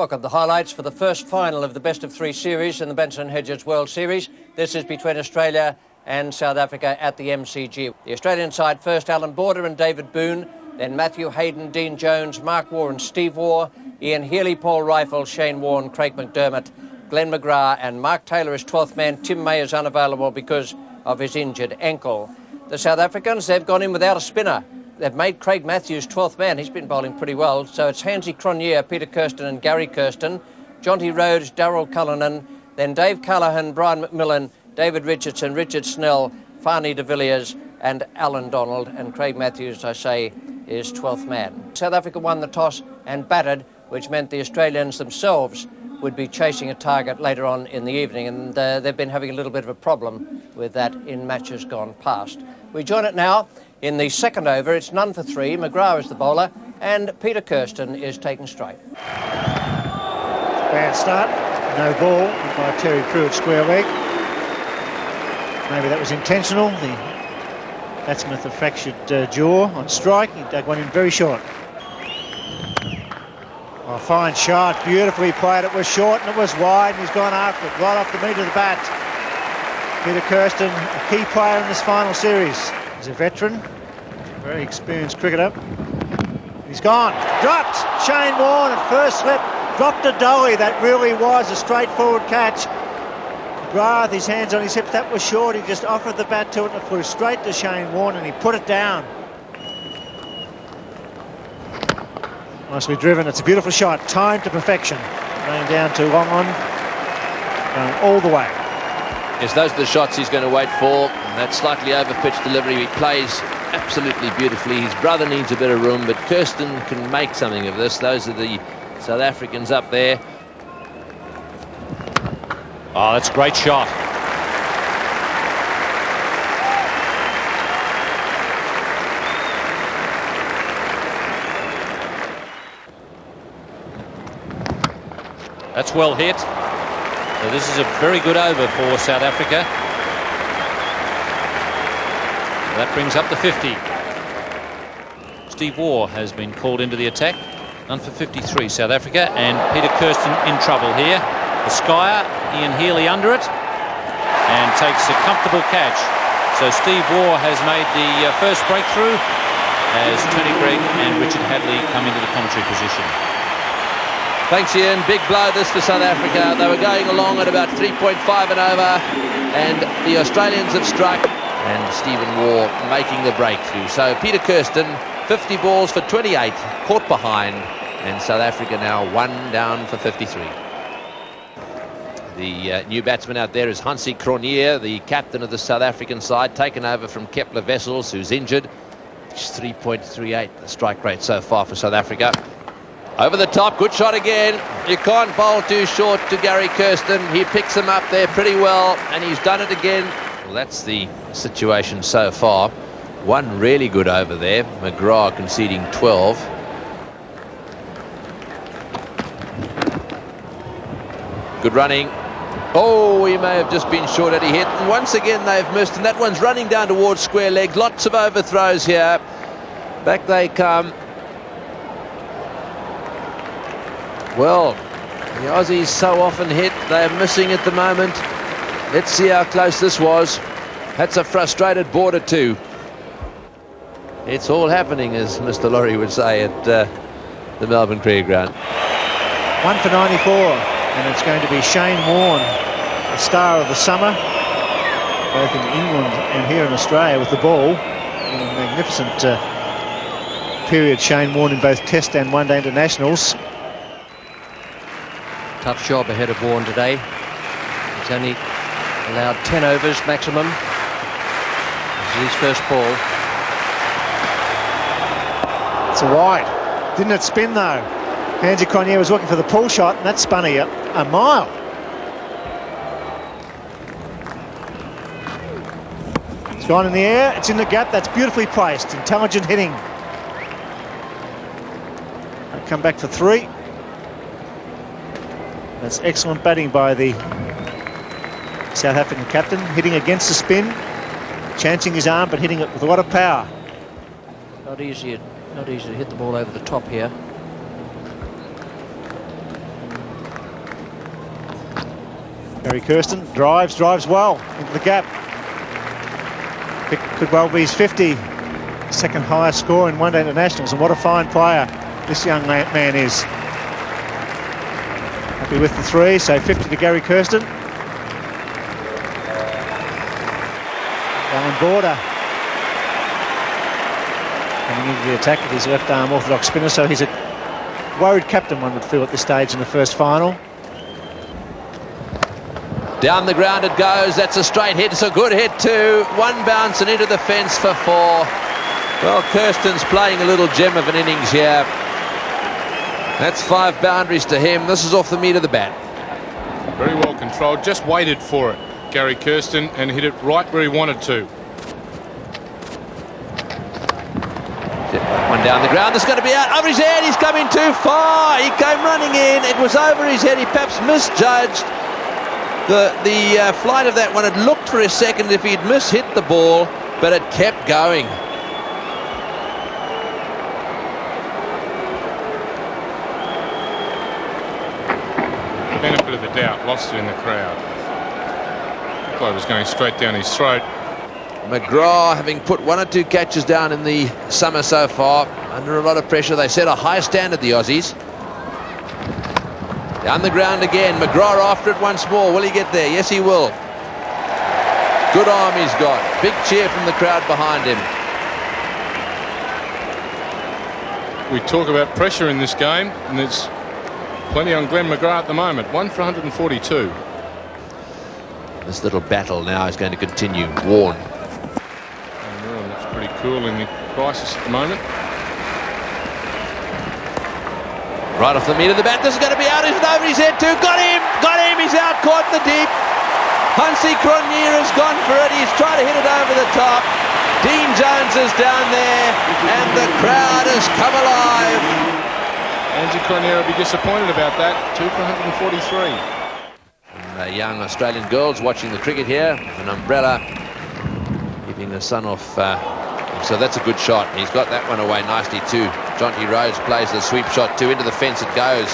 Welcome to the highlights for the first final of the best-of-3 series in the Benson & Hedges World Series. This is between Australia and South Africa at the MCG. The Australian side first, Alan Border and David Boone, then Matthew Hayden, Dean Jones, Mark Waugh and Steve Waugh, Ian Healy, Paul Rifle, Shane Warne, Craig McDermott, Glenn McGrath and Mark Taylor is 12th man. Tim May is unavailable because of his injured ankle. The South Africans, they've gone in without a spinner. They've made Craig Matthews 12th man. He's been bowling pretty well. So it's Hansie Cronje, Peter Kirsten and Gary Kirsten, Jonty Rhodes, Darryl Cullinan, then Dave Callaghan, Brian McMillan, David Richardson, Richard Snell, Fani de Villiers and Alan Donald. And Craig Matthews, I say, is 12th man. South Africa won the toss and batted, which meant the Australians themselves would be chasing a target later on in the evening, and they've been having a little bit of a problem with that in matches gone past. We join it now in the second over. It's none for three. McGrath is the bowler and Peter Kirsten is taken straight. Bad start, no ball by Terry Pruitt, square leg. Maybe that was intentional. The batsman with the fractured jaw on strike. He dug one in very short. Oh, fine shot, beautifully played. It was short and it was wide, and he's gone after it, right off the meat of the bat. Peter Kirsten, a key player in this final series. He's a veteran, very experienced cricketer. He's gone, dropped. Shane Warne at first slip, dropped a dolly. That really was a straightforward catch. McGrath, his hands on his hips, that was short. He just offered the bat to it and it flew straight to Shane Warne and he put it down. Nicely driven, it's a beautiful shot, timed to perfection. Going down to long on, going all the way. Yes, those are the shots he's going to wait for. That slightly over-pitched delivery, he plays absolutely beautifully. His brother needs a bit of room, but Kirsten can make something of this. Those are the South Africans up there. Oh, that's a great shot. That's well hit. So this is a very good over for South Africa. That brings up the 50. Steve Waugh has been called into the attack. None for 53, South Africa, and Peter Kirsten in trouble here. The Skyer, Ian Healy under it, and takes a comfortable catch. So Steve Waugh has made the first breakthrough as Tony Greig and Richard Hadley come into the commentary position. Thanks, Ian. Big blow this for South Africa. They were going along at about 3.5 and over, and the Australians have struck, and Stephen Waugh making the breakthrough. So Peter Kirsten, 50 balls for 28, caught behind, and South Africa now 1 down for 53. The new batsman out there is Hansie Cronje, the captain of the South African side, taken over from Kepler Wessels, who's injured. It's 3.38, the strike rate so far for South Africa. Over the top, good shot again. You can't bowl too short to Gary Kirsten. He picks him up there pretty well, and he's done it again. Well, that's the situation so far. One really good over there. McGrath conceding 12. Good running. Oh, he may have just been short at a hit. And once again, they've missed, and that one's running down towards square leg. Lots of overthrows here. Back they come. Well, the Aussies so often hit, they're missing at the moment. Let's see how close this was. That's a frustrated Border too. It's all happening, as Mr. Laurie would say, at the Melbourne Cricket Ground. 1 for 94, and it's going to be Shane Warne, the star of the summer, both in England and here in Australia with the ball. In a magnificent period, Shane Warne in both Test and One Day Internationals. Tough job ahead of Warne today. He's only allowed 10 overs maximum. This is his first ball. It's a wide. Didn't it spin though? Hansie Cronje was looking for the pull shot, and that spun a mile. It's gone in the air, it's in the gap, that's beautifully placed. Intelligent hitting. They'll come back for 3. That's excellent batting by the South African captain, hitting against the spin, chancing his arm, but hitting it with a lot of power. Not easy to hit the ball over the top here. Gary Kirsten drives well into the gap. It could well be his 50, second highest score in one-day internationals, and what a fine player this young man is. Happy with the three, so 50 to Gary Kirsten. Alan Border coming into the attack with his left arm orthodox spinner, so he's a worried captain, one would feel, at this stage in the first final. Down the ground it goes. That's a straight hit. It's a good hit too. One bounce and into the fence for 4. Well, Kirsten's playing a little gem of an innings here. That's 5 boundaries to him. This is off the meat of the bat. Very well controlled. Just waited for it, Gary Kirsten, and hit it right where he wanted to. One down the ground. That's going to be out over his head. He's coming too far. He came running in. It was over his head. He perhaps misjudged the flight of that one. It looked for a second if he'd mishit the ball, but it kept going. Benefit of the doubt, lost it in the crowd. The guy was going straight down his throat. McGrath, having put 1 or 2 catches down in the summer so far, under a lot of pressure. They set a high standard, the Aussies. Down the ground again. McGrath after it once more. Will he get there? Yes, he will. Good arm he's got. Big cheer from the crowd behind him. We talk about pressure in this game, and there's plenty on Glenn McGrath at the moment. 1 for 142. This little battle now is going to continue. Warren. Warren looks pretty cool in the crisis at the moment. Right off the meat of the bat. This is going to be out. He's over his head too. Got him! Got him! He's out. Caught in the deep. Hansi Cronje has gone for it. He's trying to hit it over the top. Dean Jones is down there, and the crowd has come alive. Hansi Cronje will be disappointed about that. 2 for 143. And young Australian girls watching the cricket here with an umbrella, keeping the sun off. So that's a good shot. He's got that one away nicely too. Jonty Rhodes plays the sweep shot too. Into the fence it goes.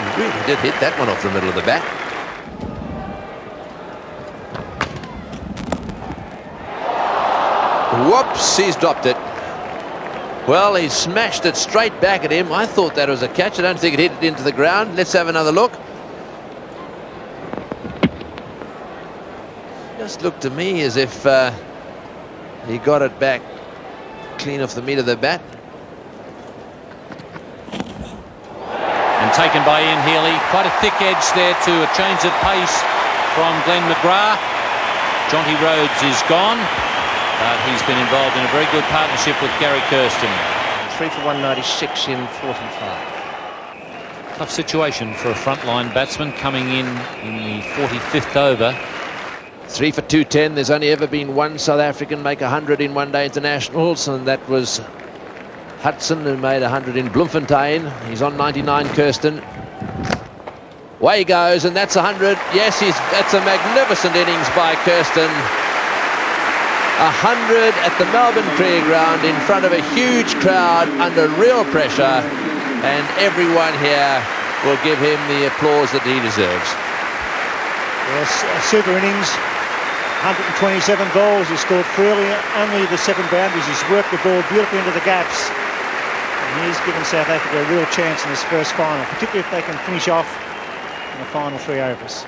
He really did hit that one off the middle of the bat. Whoops, he's dropped it. Well, he smashed it straight back at him. I thought that was a catch. I don't think it hit it into the ground. Let's have another look. Just looked to me as if he got it back clean off the meat of the bat. And taken by Ian Healy. Quite a thick edge there to a change of pace from Glenn McGrath. Jonty Rhodes is gone, but he's been involved in a very good partnership with Gary Kirsten. 3 for 196 in 45. Tough situation for a frontline batsman coming in the 45th over. 3 for 210. There's only ever been one South African make 100 in one-day internationals, and that was Hudson, who made 100 in Bloemfontein. He's on 99, Kirsten. Way he goes, and that's 100. Yes, that's a magnificent innings by Kirsten. 100 at the Melbourne Cricket Ground in front of a huge crowd under real pressure, and everyone here will give him the applause that he deserves. Yes, a super innings. 127 balls. He scored freely, only the 7 boundaries. He's worked the ball beautifully into the gaps. And he's given South Africa a real chance in this first final, particularly if they can finish off in the final 3 overs.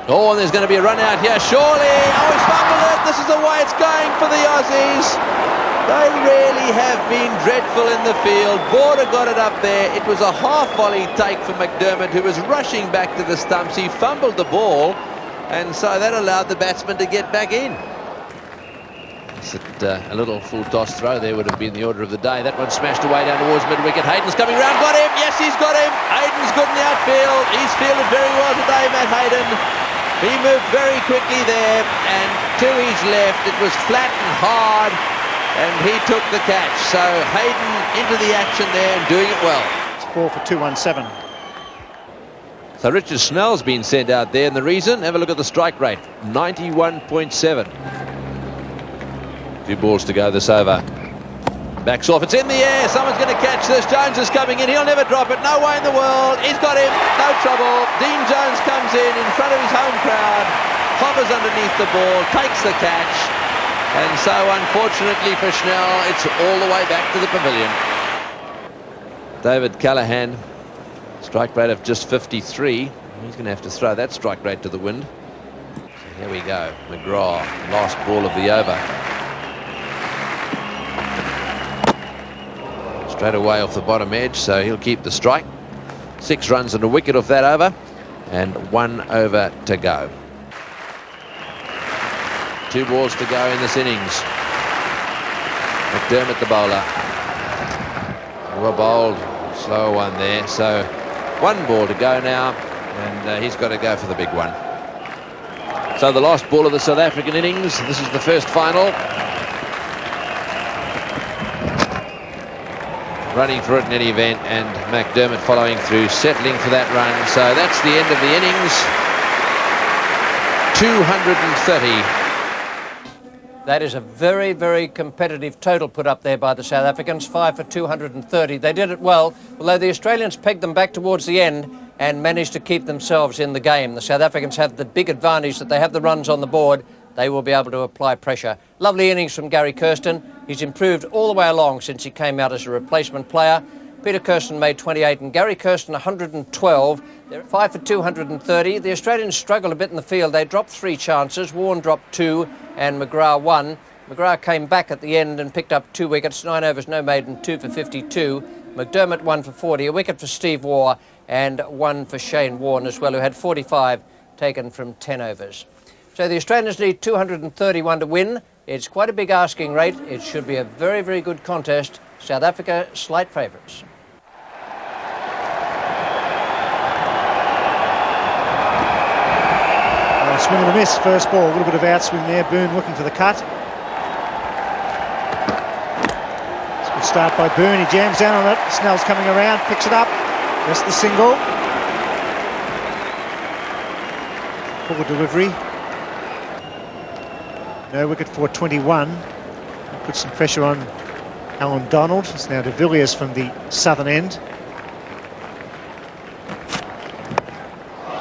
Oh, and there's going to be a run out here, surely. Oh, he's fumbled it. This is the way it's going for the Aussies. They really have been dreadful in the field. Border got it up there. It was a half-volley take for McDermott, who was rushing back to the stumps. He fumbled the ball, and so that allowed the batsman to get back in. A little full toss throw there would have been the order of the day. That one smashed away down towards mid-wicket. Hayden's coming round. Got him. Yes, he's got him. Hayden's good in the outfield. He's fielded very well today, Matt Hayden. He moved very quickly there, and to his left, it was flat and hard, and he took the catch. So Hayden into the action there and doing it well. It's 4 for 217. So Richard Snell's been sent out there, and the reason, have a look at the strike rate, 91.7. 2 balls to go this over. Backs off, it's in the air, someone's going to catch this. Jones is coming in, he'll never drop it, no way in the world. He's got him, no trouble. Dean Jones comes in front of his home crowd, hovers underneath the ball, takes the catch. And so, unfortunately for Schnell, it's all the way back to the pavilion. David Callahan, strike rate of just 53. He's going to have to throw that strike rate to the wind. So here we go. McGrath, last ball of the over. Straight away off the bottom edge, so he'll keep the strike. 6 runs and a wicket off that over, and 1 over to go. 2 balls to go in this innings. McDermott the bowler. Well bowled, slower one there. So 1 ball to go now, and he's got to go for the big one. So the last ball of the South African innings. This is the first final. Running for it in any event, and McDermott following through, settling for that run. So that's the end of the innings. 230. That is a very, very competitive total put up there by the South Africans, 5 for 230. They did it well, although the Australians pegged them back towards the end and managed to keep themselves in the game. The South Africans have the big advantage that they have the runs on the board. They will be able to apply pressure. Lovely innings from Gary Kirsten. He's improved all the way along since he came out as a replacement player. Peter Kirsten made 28 and Gary Kirsten 112. They're 5 for 230. The Australians struggled a bit in the field. They dropped 3 chances. Warren dropped 2 and McGrath 1. McGrath came back at the end and picked up 2 wickets, 9 overs, no maiden, 2 for 52. McDermott 1 for 40, a wicket for Steve Waugh and 1 for Shane Warne as well, who had 45 taken from 10 overs. So the Australians need 231 to win. It's quite a big asking rate. It should be a very, very good contest. South Africa, slight favourites. Swing and a miss, first ball, a little bit of outswing there. Boone looking for the cut. It's a good start by Boone, he jams down on it. Snell's coming around, picks it up. Just the single. Full delivery. No wicket for 21. Put some pressure on Alan Donald. It's now de Villiers from the southern end.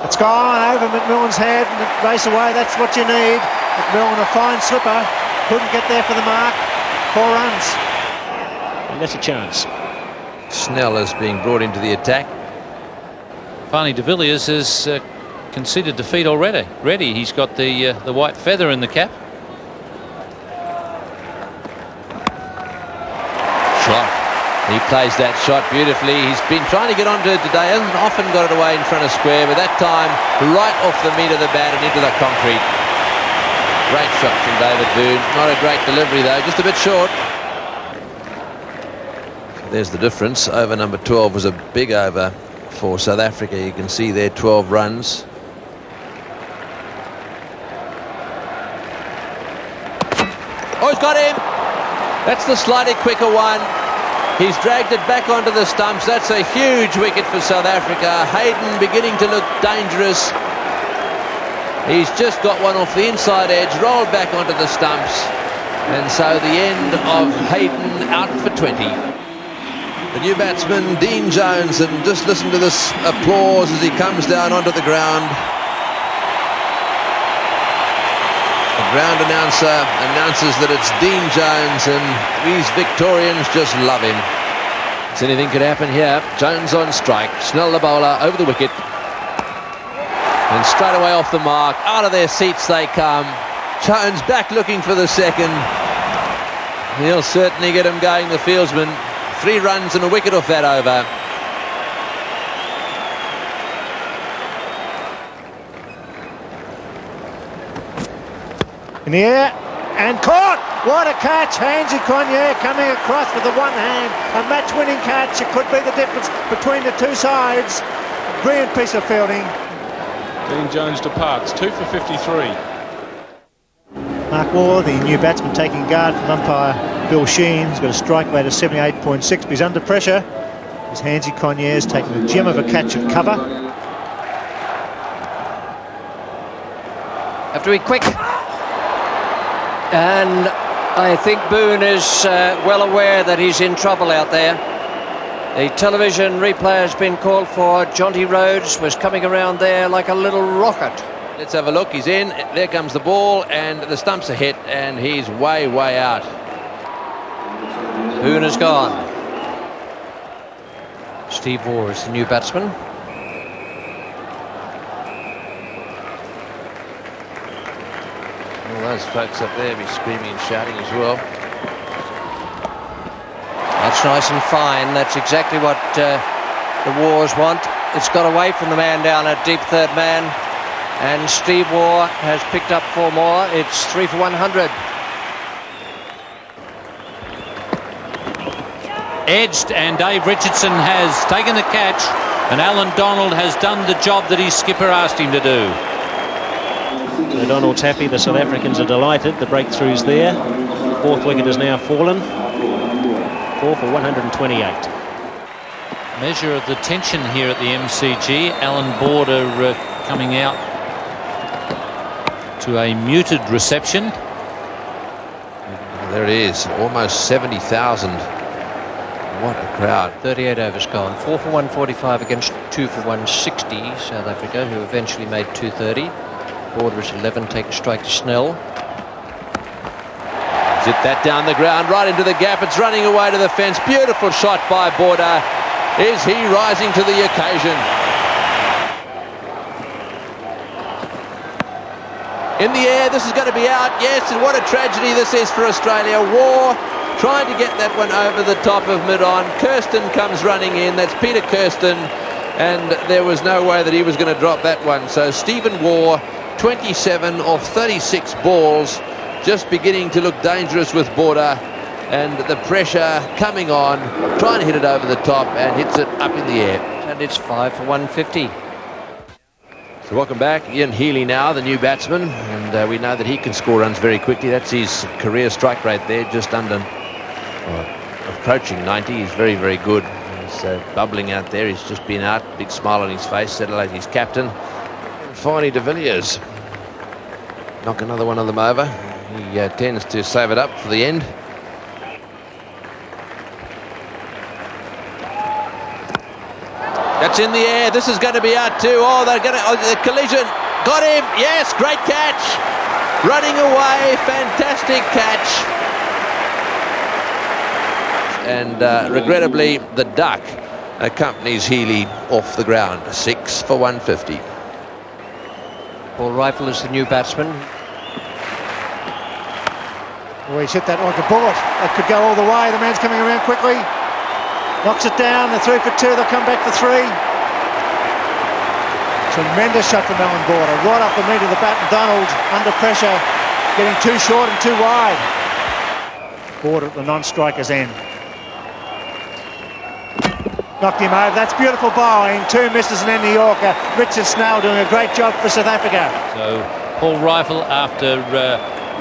It's gone over McMillan's head and it race away. That's what you need. McMillan, a fine slipper. Couldn't get there for the mark. 4 runs. And that's a chance. Snell is being brought into the attack. Finally, de Villiers has conceded defeat already. He's got the white feather in the cap. Shot. He plays that shot beautifully. He's been trying to get onto it today. Hasn't often got it away in front of square, but that time right off the meat of the bat and into the concrete. Great shot from David Boone. Not a great delivery though, just a bit short. There's the difference. Over number 12 was a big over for South Africa. You can see there 12 runs. Oh, he's got him. That's the slightly quicker one. He's dragged it back onto the stumps. That's a huge wicket for South Africa. Hayden beginning to look dangerous. He's just got one off the inside edge, rolled back onto the stumps. And so the end of Hayden out for 20. The new batsman, Dean Jones, and just listen to this applause as he comes down onto the ground. The ground announcer announces that it's Dean Jones, and these Victorians just love him. So anything could happen here. Jones on strike. Snell the bowler over the wicket. And straight away off the mark. Out of their seats they come. Jones back looking for the second. He'll certainly get him going, the fieldsman. 3 runs and a wicket off that over. In the air and caught. What a catch. Hansi Cronje coming across with the one hand. A match-winning catch. It could be the difference between the two sides. Brilliant piece of fielding. Dean Jones departs, 2 for 53. Mark Waugh, the new batsman, taking guard from umpire Bill Sheen. He's got a strike rate of 78.6, but he's under pressure. As Hansi Cronje is taking a gem of a catch at cover. Have to be quick. And I think Boone is well aware that he's in trouble out there. The television replay has been called for. Jonty Rhodes was coming around there like a little rocket. Let's have a look. He's in. There comes the ball, and the stumps are hit, and he's way, way out. Boone is gone. Steve Waugh is the new batsman. All those folks up there be screaming and shouting as well. That's nice and fine. That's exactly what the Wars want. It's got away from the man down at deep third man, and Steve Waugh has picked up 4 more. It's 3 for 100. Edged, and Dave Richardson has taken the catch, and Alan Donald has done the job that his skipper asked him to do. So Donald's happy, the South Africans are delighted. The breakthrough's there. 4th wicket has now fallen. 4 for 128. Measure of the tension here at the MCG. Alan Border coming out to a muted reception. There it is, almost 70,000. What a crowd. 38 overs gone. 4 for 145 against 2 for 160. South Africa, who eventually made 230. Border is 11, take a strike to Snell. Zip that down the ground, right into the gap. It's running away to the fence. Beautiful shot by Border. Is he rising to the occasion? In the air, this is going to be out. Yes, and what a tragedy this is for Australia. Waugh trying to get that one over the top of mid-on. Kirsten comes running in. That's Peter Kirsten. And there was no way that he was going to drop that one. So Stephen Waugh, 27 of 36 balls, just beginning to look dangerous with Border. And the pressure coming on, trying to hit it over the top, and hits it up in the air. And it's 5 for 150. So welcome back, Ian Healy now, the new batsman, and we know that he can score runs very quickly. That's his career strike rate there, just under, approaching 90. He's very, very good. He's bubbling out there. He's just been out, big smile on his face, settling his captain. And finally, de Villiers knock another one of them over. He tends to save it up for the end. That's in the air. This is going to be out too. Oh, they're going to... Oh, the collision. Got him. Yes, great catch. Running away. Fantastic catch. And regrettably, the duck accompanies Healy off the ground. 6 for 150. Paul Rifle is the new batsman. Oh, he's hit that like a bullet. That could go all the way. The man's coming around quickly. Knocks it down. They're 3 for 2. They'll come back for 3. Tremendous shot from Alan Border. Right off the meat of the bat. And Donald under pressure. Getting too short and too wide. Border at the non-striker's end. Knocked him over. That's beautiful bowling. 2 misses and then New Yorker. Richard Snell doing a great job for South Africa. So Paul Rifle, after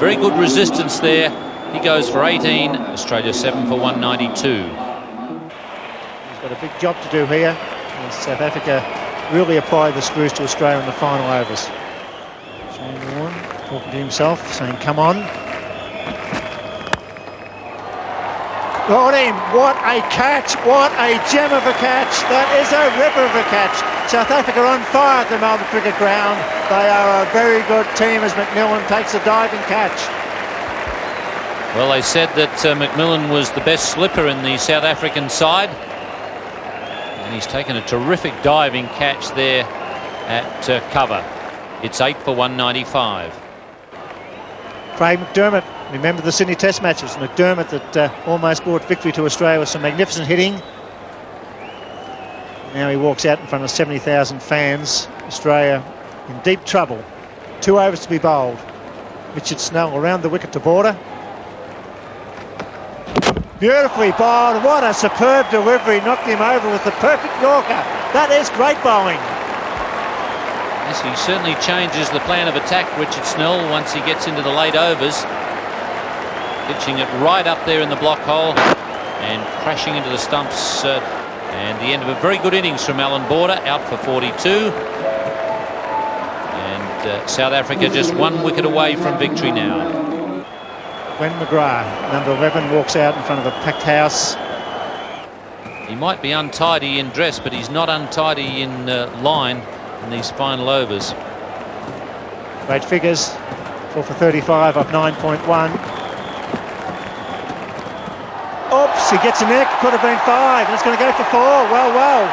very good resistance there, he goes for 18. Australia 7 for 192. Got a big job to do here. And South Africa really applied the screws to Australia in the final overs. Shane Warne talking to himself, saying, come on. Got him. What a catch. What a gem of a catch. That is a ripper of a catch. South Africa on fire at the Melbourne Cricket Ground. They are a very good team as McMillan takes a diving catch. Well, they said that McMillan was the best slipper in the South African side. And he's taken a terrific diving catch there at cover. It's 8 for 195. Craig McDermott, remember the Sydney Test match? It was McDermott that almost brought victory to Australia with some magnificent hitting. Now he walks out in front of 70,000 fans. Australia in deep trouble. 2 overs to be bowled. Richard Snell around the wicket to Border. Beautifully bowled. What a superb delivery. Knocked him over with the perfect Yorker. That is great bowling. Yes, he certainly changes the plan of attack, Richard Snell, once he gets into the late overs. Pitching it right up there in the block hole and crashing into the stumps. And the end of a very good innings from Alan Border, out for 42. And South Africa just 1 wicket away from victory now. Glenn McGrath, number 11, walks out in front of a packed house. He might be untidy in dress, but he's not untidy in line in these final overs. Great figures, 4 for 35 off 9.1. Oops, he gets a neck, could have been 5, and it's going to go for 4. Well.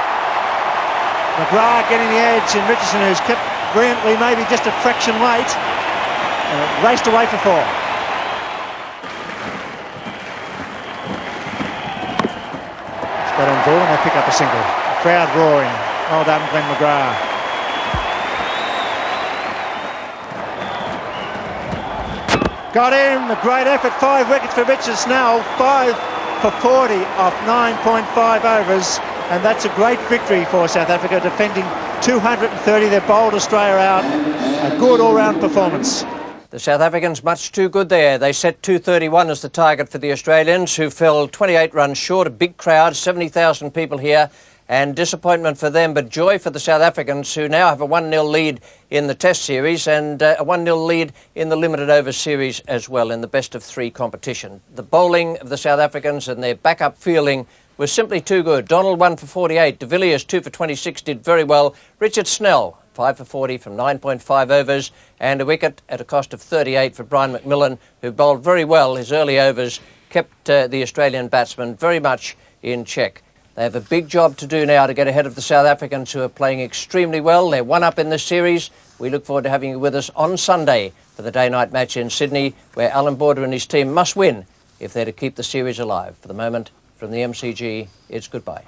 McGrath getting the edge, and Richardson, who's kept brilliantly, maybe just a fraction late, raced away for 4. Got on board and they pick up a single. Crowd roaring. Well done, Glenn McGrath. Got him. A great effort. 5 wickets for Richard Snell. 5 for 40 off 9.5 overs. And that's a great victory for South Africa, defending 230. They bowled Australia out. A good all-round performance. The South Africans much too good there. They set 231 as the target for the Australians, who fell 28 runs short. A big crowd, 70,000 people here, and disappointment for them, but joy for the South Africans, who now have a 1-0 lead in the Test series and a 1-0 lead in the limited over series as well in the best of 3 competition. The bowling of the South Africans and their backup fielding was simply too good. Donald 1 for 48, de Villiers 2 for 26 did very well. Richard Snell 5 for 40 from 9.5 overs, and a wicket at a cost of 38 for Brian McMillan, who bowled very well. His early overs kept the Australian batsmen very much in check. They have a big job to do now to get ahead of the South Africans, who are playing extremely well. They're 1 up in this series. We look forward to having you with us on Sunday for the day-night match in Sydney, where Alan Border and his team must win if they're to keep the series alive. For the moment, from the MCG, it's goodbye.